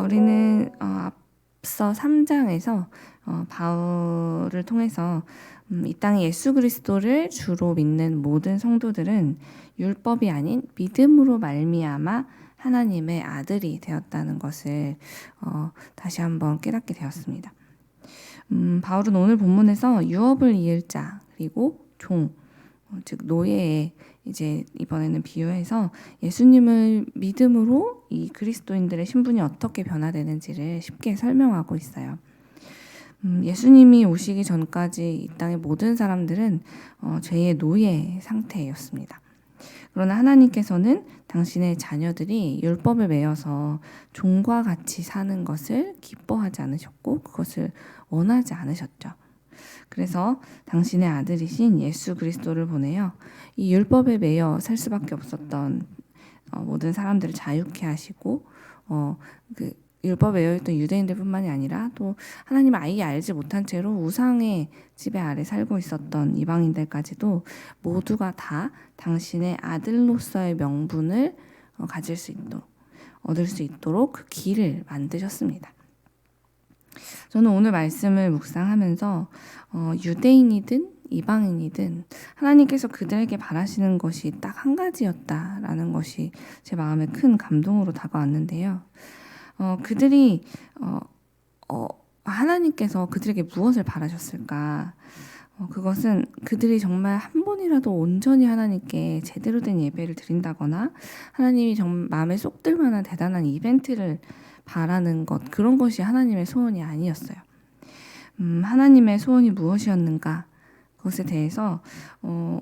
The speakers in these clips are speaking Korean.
우리는 앞서 3장에서 바울을 통해서 이 땅에 예수 그리스도를 주로 믿는 모든 성도들은 율법이 아닌 믿음으로 말미암아 하나님의 아들이 되었다는 것을 다시 한번 깨닫게 되었습니다. 바울은 오늘 본문에서 유업을 이을 자 그리고 종, 즉 노예에 이제 이번에는 비유해서 예수님을 믿음으로 이 그리스도인들의 신분이 어떻게 변화되는지를 쉽게 설명하고 있어요. 예수님이 오시기 전까지 이 땅의 모든 사람들은 죄의 노예 상태였습니다. 그러나 하나님께서는 당신의 자녀들이 율법을 매여서 종과 같이 사는 것을 기뻐하지 않으셨고 그것을 원하지 않으셨죠. 그래서 당신의 아들이신 예수 그리스도를 보내어 이 율법에 매여 살 수밖에 없었던 모든 사람들을 자유케 하시고 그 율법에 매여있던 유대인들뿐만이 아니라 또 하나님을 아예 알지 못한 채로 우상의 지배 아래 살고 있었던 이방인들까지도 모두가 다 당신의 아들로서의 명분을 가질 수 있도록 얻을 수 있도록 그 길을 만드셨습니다. 저는 오늘 말씀을 묵상하면서 유대인이든 이방인이든 하나님께서 그들에게 바라시는 것이 딱 한 가지였다라는 것이 제 마음에 큰 감동으로 다가왔는데요. 그들이 하나님께서 그들에게 무엇을 바라셨을까? 그것은 그들이 정말 한 번이라도 온전히 하나님께 제대로 된 예배를 드린다거나 하나님이 정말 마음에 쏙 들 만한 대단한 이벤트를 바라는 것, 그런 것이 하나님의 소원이 아니었어요. 하나님의 소원이 무엇이었는가? 그것에 대해서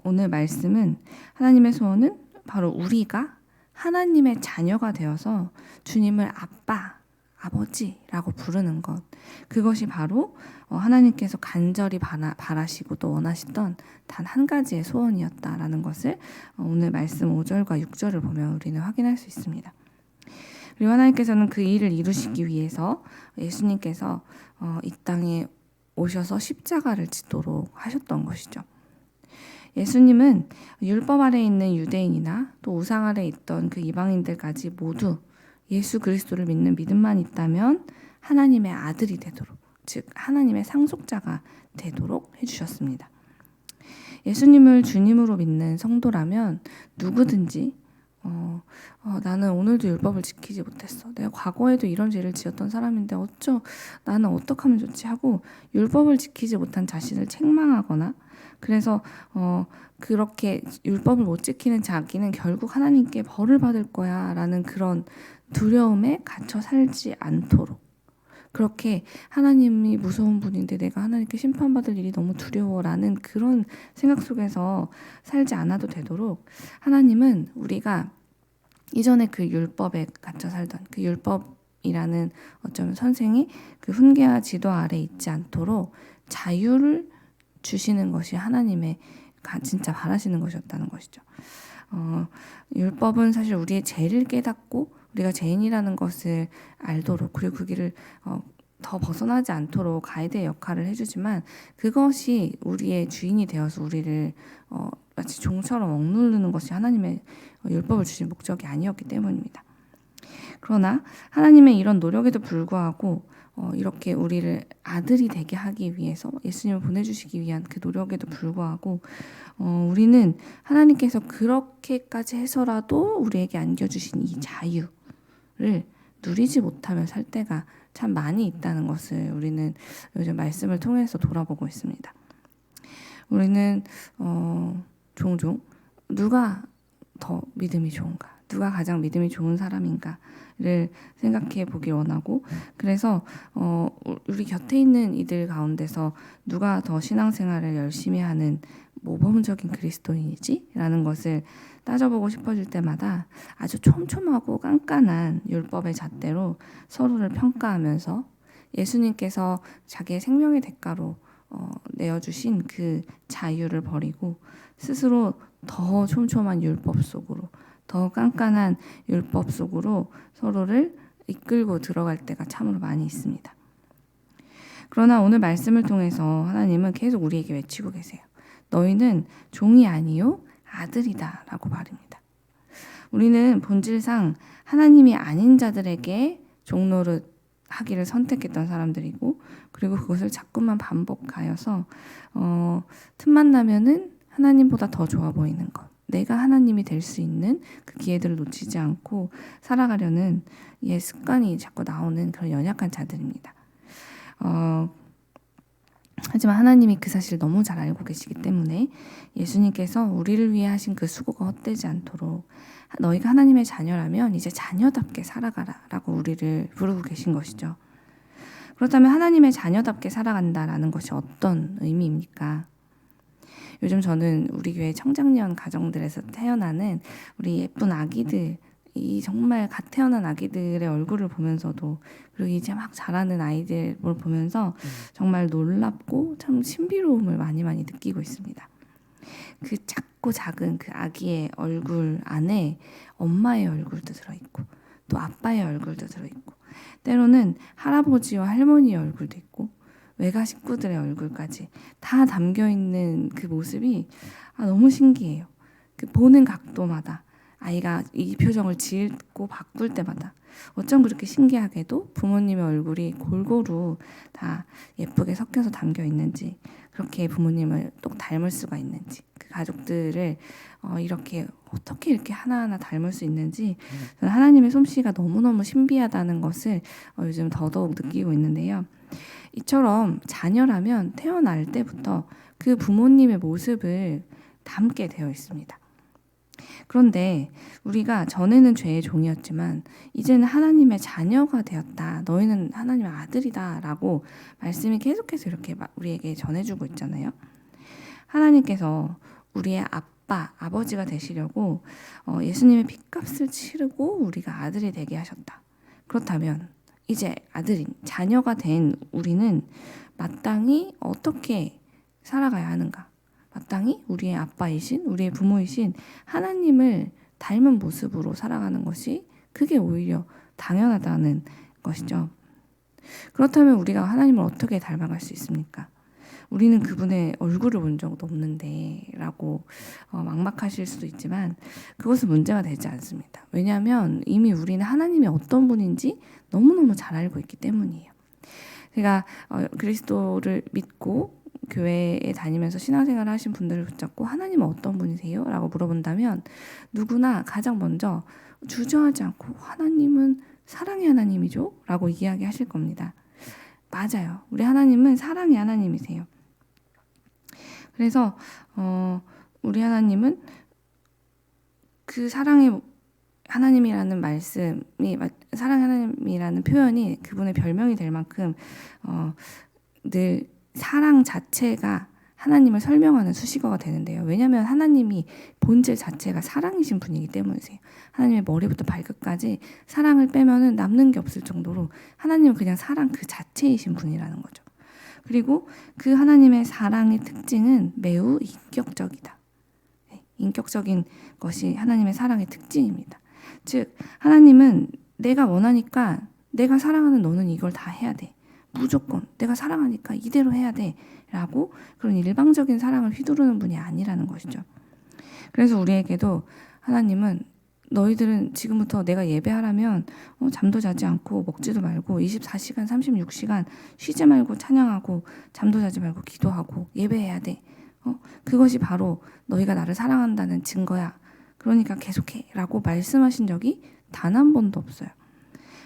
오늘 말씀은 하나님의 소원은 바로 우리가 하나님의 자녀가 되어서 주님을 아빠, 아버지라고 부르는 것. 그것이 바로 하나님께서 간절히 바라시고 또 원하시던 단 한 가지의 소원이었다라는 것을 오늘 말씀 5절과 6절을 보면 우리는 확인할 수 있습니다. 그리고 하나님께서는 그 일을 이루시기 위해서 예수님께서 이 땅에 오셔서 십자가를 지도록 하셨던 것이죠. 예수님은 율법 아래 있는 유대인이나 또 우상 아래 있던 그 이방인들까지 모두 예수 그리스도를 믿는 믿음만 있다면 하나님의 아들이 되도록, 즉 하나님의 상속자가 되도록 해주셨습니다. 예수님을 주님으로 믿는 성도라면 누구든지 나는 오늘도 율법을 지키지 못했어. 내가 과거에도 이런 죄를 지었던 사람인데 나는 어떻게 하면 좋지 하고 율법을 지키지 못한 자신을 책망하거나 그래서 그렇게 율법을 못 지키는 자기는 결국 하나님께 벌을 받을 거야 라는 그런 두려움에 갇혀 살지 않도록, 그렇게 하나님이 무서운 분인데 내가 하나님께 심판받을 일이 너무 두려워라는 그런 생각 속에서 살지 않아도 되도록 하나님은 우리가 이전에 그 율법에 갇혀 살던 그 율법이라는 어쩌면 선생이 그 훈계와 지도 아래 있지 않도록 자유를 주시는 것이 하나님의 진짜 바라시는 것이었다는 것이죠. 율법은 사실 우리의 죄를 깨닫고 우리가 죄인이라는 것을 알도록 그리고 그 길을 더 벗어나지 않도록 가이드의 역할을 해주지만 그것이 우리의 주인이 되어서 우리를 마치 종처럼 억누르는 것이 하나님의 율법을 주신 목적이 아니었기 때문입니다. 그러나 하나님의 이런 노력에도 불구하고 이렇게 우리를 아들이 되게 하기 위해서 예수님을 보내주시기 위한 그 노력에도 불구하고 우리는 하나님께서 그렇게까지 해서라도 우리에게 안겨주신 이 자유를 누리지 못하며 살 때가 참 많이 있다는 것을 우리는 요즘 말씀을 통해서 돌아보고 있습니다. 우리는 종종 누가 더 믿음이 좋은가, 누가 가장 믿음이 좋은 사람인가를 생각해 보길 원하고, 그래서 우리 곁에 있는 이들 가운데서 누가 더 신앙생활을 열심히 하는 모범적인 그리스도인이지? 라는 것을 따져보고 싶어질 때마다 아주 촘촘하고 깐깐한 율법의 잣대로 서로를 평가하면서 예수님께서 자기의 생명의 대가로 내어주신 그 자유를 버리고 스스로 더 촘촘한 율법 속으로, 더 깐깐한 율법 속으로 서로를 이끌고 들어갈 때가 참으로 많이 있습니다. 그러나 오늘 말씀을 통해서 하나님은 계속 우리에게 외치고 계세요. 너희는 종이 아니요 아들이다 라고 말입니다. 우리는 본질상 하나님이 아닌 자들에게 종노릇 하기를 선택했던 사람들이고, 그리고 그것을 자꾸만 반복하여서 틈만 나면은 하나님보다 더 좋아 보이는 것, 내가 하나님이 될 수 있는 그 기회들을 놓치지 않고 살아가려는 이 습관이 자꾸 나오는 그런 연약한 자들입니다. 하지만 하나님이 그 사실을 너무 잘 알고 계시기 때문에 예수님께서 우리를 위해 하신 그 수고가 헛되지 않도록 너희가 하나님의 자녀라면 이제 자녀답게 살아가라 라고 우리를 부르고 계신 것이죠. 그렇다면 하나님의 자녀답게 살아간다라는 것이 어떤 의미입니까? 요즘 저는 우리 교회 청장년 가정들에서 태어나는 우리 예쁜 아기들, 이 정말 갓 태어난 아기들의 얼굴을 보면서도, 그리고 이제 막 자라는 아이들을 보면서 정말 놀랍고 참 신비로움을 많이 느끼고 있습니다. 그 작고 작은 그 아기의 얼굴 안에 엄마의 얼굴도 들어있고, 또 아빠의 얼굴도 들어있고, 때로는 할아버지와 할머니의 얼굴도 있고, 외가 식구들의 얼굴까지 다 담겨있는 그 모습이 너무 신기해요. 그 보는 각도마다 아이가 이 표정을 짓고 바꿀 때마다 어쩜 그렇게 신기하게도 부모님의 얼굴이 골고루 다 예쁘게 섞여서 담겨 있는지, 그렇게 부모님을 똑 닮을 수가 있는지, 그 가족들을 이렇게 어떻게 이렇게 하나하나 닮을 수 있는지, 저는 하나님의 솜씨가 너무너무 신비하다는 것을 요즘 더더욱 느끼고 있는데요. 이처럼 자녀라면 태어날 때부터 그 부모님의 모습을 담게 되어 있습니다. 그런데 우리가 전에는 죄의 종이었지만 이제는 하나님의 자녀가 되었다, 너희는 하나님의 아들이다 라고 말씀이 계속해서 이렇게 우리에게 전해주고 있잖아요. 하나님께서 우리의 아버지가 되시려고 예수님의 핏값을 치르고 우리가 아들이 되게 하셨다. 그렇다면 이제 자녀가 된 우리는 마땅히 어떻게 살아가야 하는가? 마땅히 우리의 아빠이신, 우리의 부모이신 하나님을 닮은 모습으로 살아가는 것이, 그게 오히려 당연하다는 것이죠. 그렇다면 우리가 하나님을 어떻게 닮아갈 수 있습니까? 우리는 그분의 얼굴을 본 적도 없는데 라고 막막하실 수도 있지만 그것은 문제가 되지 않습니다. 왜냐하면 이미 우리는 하나님이 어떤 분인지 너무너무 잘 알고 있기 때문이에요. 제가 그리스도를 믿고 교회에 다니면서 신앙생활을 하신 분들을 붙잡고 하나님은 어떤 분이세요? 라고 물어본다면 누구나 가장 먼저 주저하지 않고 하나님은 사랑의 하나님이죠? 라고 이야기하실 겁니다. 맞아요. 우리 하나님은 사랑의 하나님이세요. 그래서 우리 하나님은 그 사랑의 하나님이라는 말씀이, 사랑의 하나님이라는 표현이 그분의 별명이 될 만큼 늘 사랑 자체가 하나님을 설명하는 수식어가 되는데요. 왜냐하면 하나님이 본질 자체가 사랑이신 분이기 때문이세요. 하나님의 머리부터 발끝까지 사랑을 빼면은 남는 게 없을 정도로 하나님은 그냥 사랑 그 자체이신 분이라는 거죠. 그리고 그 하나님의 사랑의 특징은 매우 인격적이다. 인격적인 것이 하나님의 사랑의 특징입니다. 즉 하나님은 내가 원하니까, 내가 사랑하는 너는 이걸 다 해야 돼, 무조건 내가 사랑하니까 이대로 해야 돼 라고 그런 일방적인 사랑을 휘두르는 분이 아니라는 것이죠. 그래서 우리에게도 하나님은 너희들은 지금부터 내가 예배하라면 잠도 자지 않고 먹지도 말고 24시간 36시간 쉬지 말고 찬양하고 잠도 자지 말고 기도하고 예배해야 돼. 그것이 바로 너희가 나를 사랑한다는 증거야. 그러니까 계속해 라고 말씀하신 적이 단 한 번도 없어요.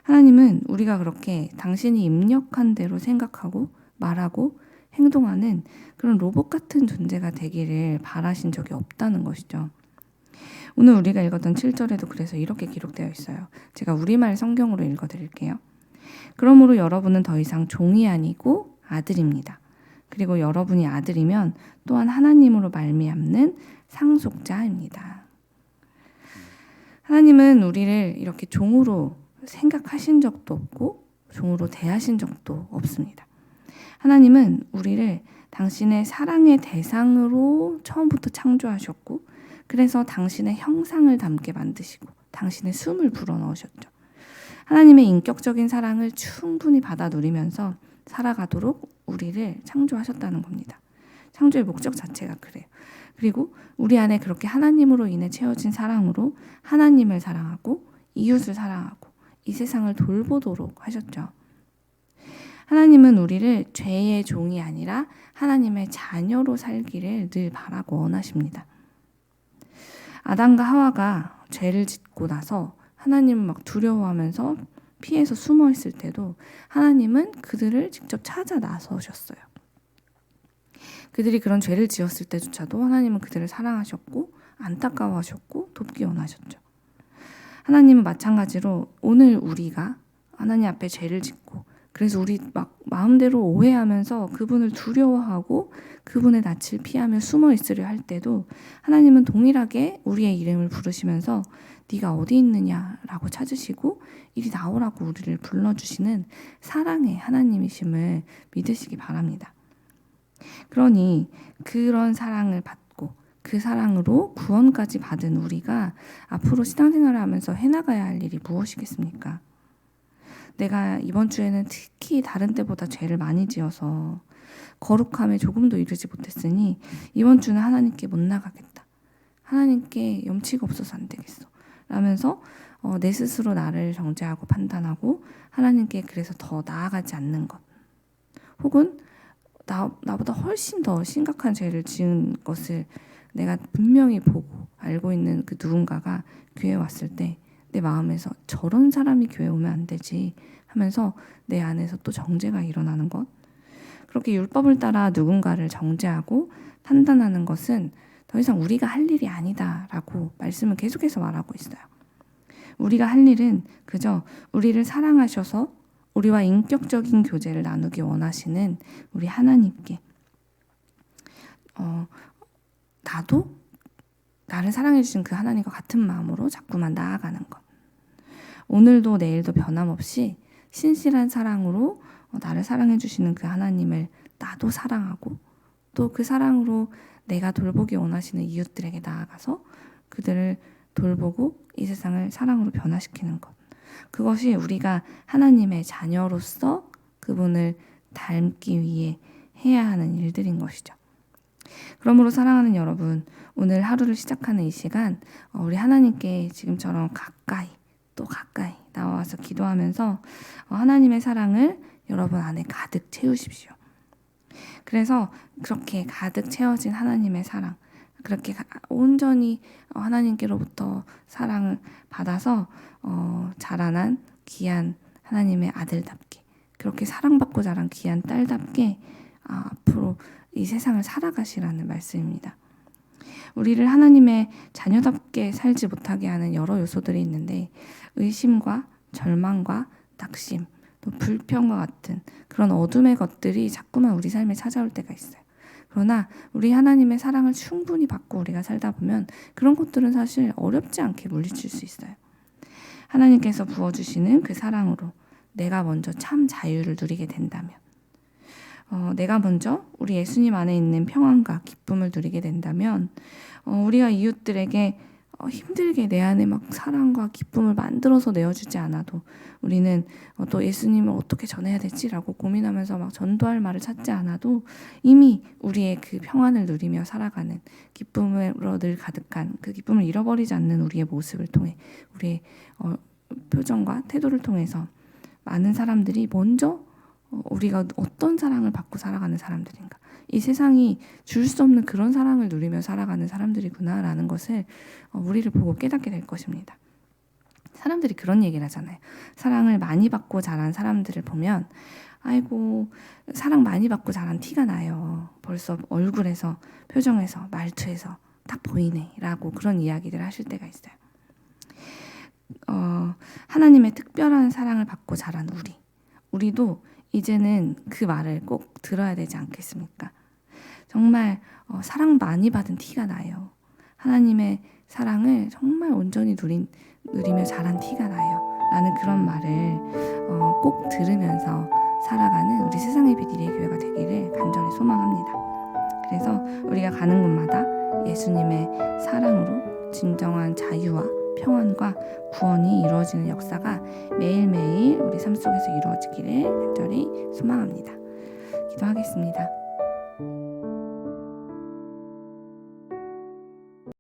하나님은 우리가 그렇게 당신이 입력한 대로 생각하고 말하고 행동하는 그런 로봇 같은 존재가 되기를 바라신 적이 없다는 것이죠. 오늘 우리가 읽었던 7절에도 그래서 이렇게 기록되어 있어요. 제가 우리말 성경으로 읽어드릴게요. 그러므로 여러분은 더 이상 종이 아니고 아들입니다. 그리고 여러분이 아들이면 또한 하나님으로 말미암는 상속자입니다. 하나님은 우리를 이렇게 종으로 생각하신 적도 없고 종으로 대하신 적도 없습니다. 하나님은 우리를 당신의 사랑의 대상으로 처음부터 창조하셨고, 그래서 당신의 형상을 담게 만드시고 당신의 숨을 불어넣으셨죠. 하나님의 인격적인 사랑을 충분히 받아 누리면서 살아가도록 우리를 창조하셨다는 겁니다. 창조의 목적 자체가 그래요. 그리고 우리 안에 그렇게 하나님으로 인해 채워진 사랑으로 하나님을 사랑하고 이웃을 사랑하고 이 세상을 돌보도록 하셨죠. 하나님은 우리를 죄의 종이 아니라 하나님의 자녀로 살기를 늘 바라고 원하십니다. 아담과 하와가 죄를 짓고 나서 하나님을 막 두려워하면서 피해서 숨어 있을 때도 하나님은 그들을 직접 찾아 나서셨어요. 그들이 그런 죄를 지었을 때조차도 하나님은 그들을 사랑하셨고 안타까워하셨고 돕기 원하셨죠. 하나님은 마찬가지로 오늘 우리가 하나님 앞에 죄를 짓고 그래서 우리 막 마음대로 오해하면서 그분을 두려워하고 그분의 낯을 피하며 숨어 있으려 할 때도 하나님은 동일하게 우리의 이름을 부르시면서 네가 어디 있느냐라고 찾으시고 이리 나오라고 우리를 불러주시는 사랑의 하나님이심을 믿으시기 바랍니다. 그러니 그런 사랑을 받고 그 사랑으로 구원까지 받은 우리가 앞으로 신앙생활을 하면서 해나가야 할 일이 무엇이겠습니까? 내가 이번 주에는 특히 다른 때보다 죄를 많이 지어서 거룩함에 조금도 이르지 못했으니 이번 주는 하나님께 못 나가겠다. 하나님께 염치가 없어서 안 되겠어. 라면서 내 스스로 나를 정죄하고 판단하고 하나님께 그래서 더 나아가지 않는 것. 혹은 나보다 훨씬 더 심각한 죄를 지은 것을 내가 분명히 보고 알고 있는 그 누군가가 교회에 왔을 때 내 마음에서 저런 사람이 교회에 오면 안 되지 하면서 내 안에서 또 정죄가 일어나는 것. 그렇게 율법을 따라 누군가를 정죄하고 판단하는 것은 더 이상 우리가 할 일이 아니다라고 말씀을 계속해서 말하고 있어요. 우리가 할 일은 그저 우리를 사랑하셔서 우리와 인격적인 교제를 나누기 원하시는 우리 하나님께 나도 나를 사랑해 주신 그 하나님과 같은 마음으로 자꾸만 나아가는 것. 오늘도 내일도 변함없이 신실한 사랑으로 나를 사랑해 주시는 그 하나님을 나도 사랑하고 또 그 사랑으로 내가 돌보기 원하시는 이웃들에게 나아가서 그들을 돌보고 이 세상을 사랑으로 변화시키는 것. 그것이 우리가 하나님의 자녀로서 그분을 닮기 위해 해야 하는 일들인 것이죠. 그러므로 사랑하는 여러분, 오늘 하루를 시작하는 이 시간 우리 하나님께 지금처럼 가까이 또 가까이 나와서 기도하면서 하나님의 사랑을 여러분 안에 가득 채우십시오. 그래서 그렇게 가득 채워진 하나님의 사랑, 그렇게 온전히 하나님께로부터 사랑을 받아서 자라난 귀한 하나님의 아들답게 그렇게 사랑받고 자란 귀한 딸답게 앞으로 이 세상을 살아가시라는 말씀입니다. 우리를 하나님의 자녀답게 살지 못하게 하는 여러 요소들이 있는데 의심과 절망과 낙심, 또 불평과 같은 그런 어둠의 것들이 자꾸만 우리 삶에 찾아올 때가 있어요. 그러나 우리 하나님의 사랑을 충분히 받고 우리가 살다 보면 그런 것들은 사실 어렵지 않게 물리칠 수 있어요. 하나님께서 부어주시는 그 사랑으로 내가 먼저 참 자유를 누리게 된다면 내가 먼저 우리 예수님 안에 있는 평안과 기쁨을 누리게 된다면 우리가 이웃들에게 힘들게 내 안에 막 사랑과 기쁨을 만들어서 내어주지 않아도 우리는 또 예수님을 어떻게 전해야 되지라고 고민하면서 막 전도할 말을 찾지 않아도 이미 우리의 그 평안을 누리며 살아가는 기쁨으로 늘 가득한 그 기쁨을 잃어버리지 않는 우리의 모습을 통해 우리의 표정과 태도를 통해서 많은 사람들이 먼저 우리가 어떤 사랑을 받고 살아가는 사람들인가, 이 세상이 줄 수 없는 그런 사랑을 누리며 살아가는 사람들이구나라는 것을 우리를 보고 깨닫게 될 것입니다. 사람들이 그런 얘기를 하잖아요. 사랑을 많이 받고 자란 사람들을 보면 아이고 사랑 많이 받고 자란 티가 나요. 벌써 얼굴에서 표정에서 말투에서 딱 보이네 라고 그런 이야기들을 하실 때가 있어요. 하나님의 특별한 사랑을 받고 자란 우리도 이제는 그 말을 꼭 들어야 되지 않겠습니까? 정말 사랑 많이 받은 티가 나요. 하나님의 사랑을 정말 온전히 누리며 자란 티가 나요. 라는 그런 말을 꼭 들으면서 살아가는 우리 세상의 빛 이레 교회가 되기를 간절히 소망합니다. 그래서 우리가 가는 곳마다 예수님의 사랑으로 진정한 자유와 평안과 구원이 이루어지는 역사가 매일매일 우리 삶 속에서 이루어지기를 간절히 소망합니다. 기도하겠습니다.